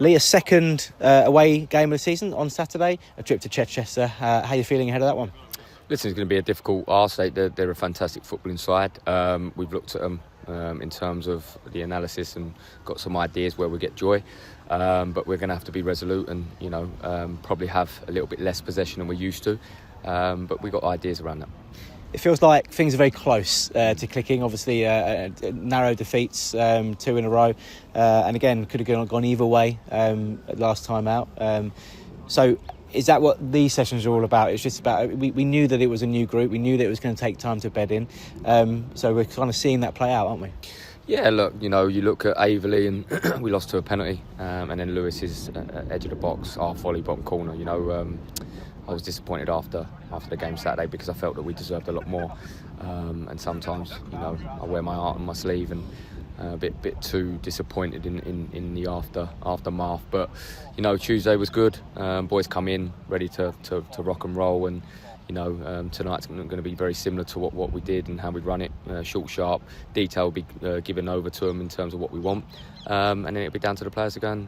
Lee, a second away game of the season on Saturday, a trip to Chichester. How are you feeling ahead of that one? Listen, it's going to be a difficult ask. They're a fantastic footballing side. We've looked at them in terms of the analysis and got some ideas where we get joy. But we're going to have to be resolute and, probably have a little bit less possession than we're used to. But we've got ideas around that. It feels like things are very close to clicking. Obviously, narrow defeats, 2 in a row. And again, could have gone either way last time out. So is that what these sessions are all about? It's just about, we knew that it was a new group. We knew that it was going to take time to bed in. So we're kind of seeing that play out, aren't we? Yeah, look, you look at Averley and we lost to a penalty. And then Lewis is edge of the box, our volley bottom corner. I was disappointed after the game Saturday because I felt that we deserved a lot more. And sometimes, I wear my heart on my sleeve and a bit too disappointed in the aftermath. But Tuesday was good. Boys come in ready to rock and roll, and tonight's going to be very similar to what we did and how we run it. Short, sharp, detail will be given over to them in terms of what we want, and then it'll be down to the players to go and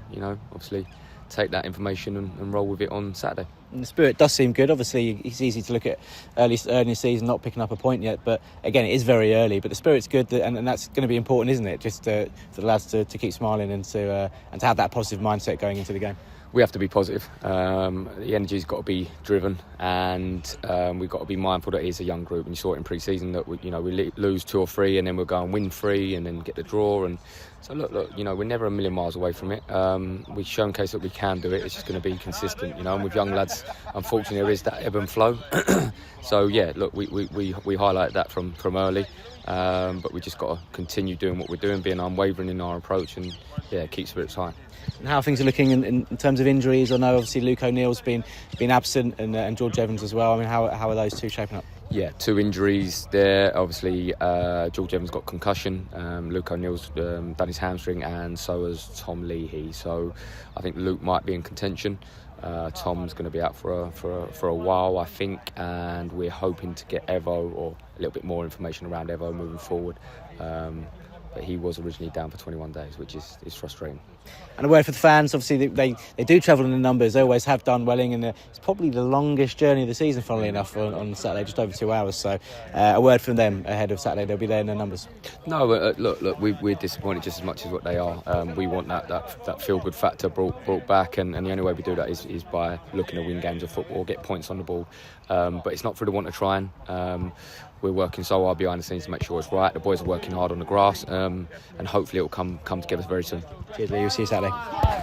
obviously take that information and roll with it on Saturday. And the spirit does seem good. Obviously, it's easy to look at early in the season, not picking up a point yet. But again, it is very early. But the spirit's good, and that's going to be important, isn't it? Just for the lads to keep smiling and to have that positive mindset going into the game. We have to be positive. The energy's got to be driven, and we've got to be mindful that it is a young group. And you saw it in pre-season that we lose 2 or 3, and then we'll go and win 3, and then get the draw. And so look, we're never a million miles away from it. We've shown case that we can do it. It's just going to be consistent, And with young lads, unfortunately, there is that ebb and flow. So yeah, look, we highlight that from early. But we just got to continue doing what we're doing, being unwavering in our approach, and keep spirits high. And how things are looking in terms of injuries? I know obviously Luke O'Neill's been absent, and George Evans as well. I mean, how are those two shaping up? Yeah, 2 injuries there. Obviously, George Evans got concussion. Luke O'Neill's done his hamstring, and so has Tom Leahy. So I think Luke might be in contention. Tom's going to be out for a while, I think, and we're hoping to get Evo or a little bit more information around Evo moving forward. But he was originally down for 21 days, which is frustrating. And a word for the fans, obviously they do travel in the numbers, they always have done. Welling, and it's probably the longest journey of the season, funnily enough, on Saturday, just over 2 hours. So a word from them ahead of Saturday, they'll be there in their numbers. No, look, we're disappointed just as much as what they are. We want that feel-good factor brought back, and the only way we do that is by looking to win games of football, get points on the ball. But it's not through the want of trying. We're working so hard behind the scenes to make sure it's right. The boys are working hard on the grass, and hopefully it will come together very soon. Cheers, Lee. We'll see you Saturday.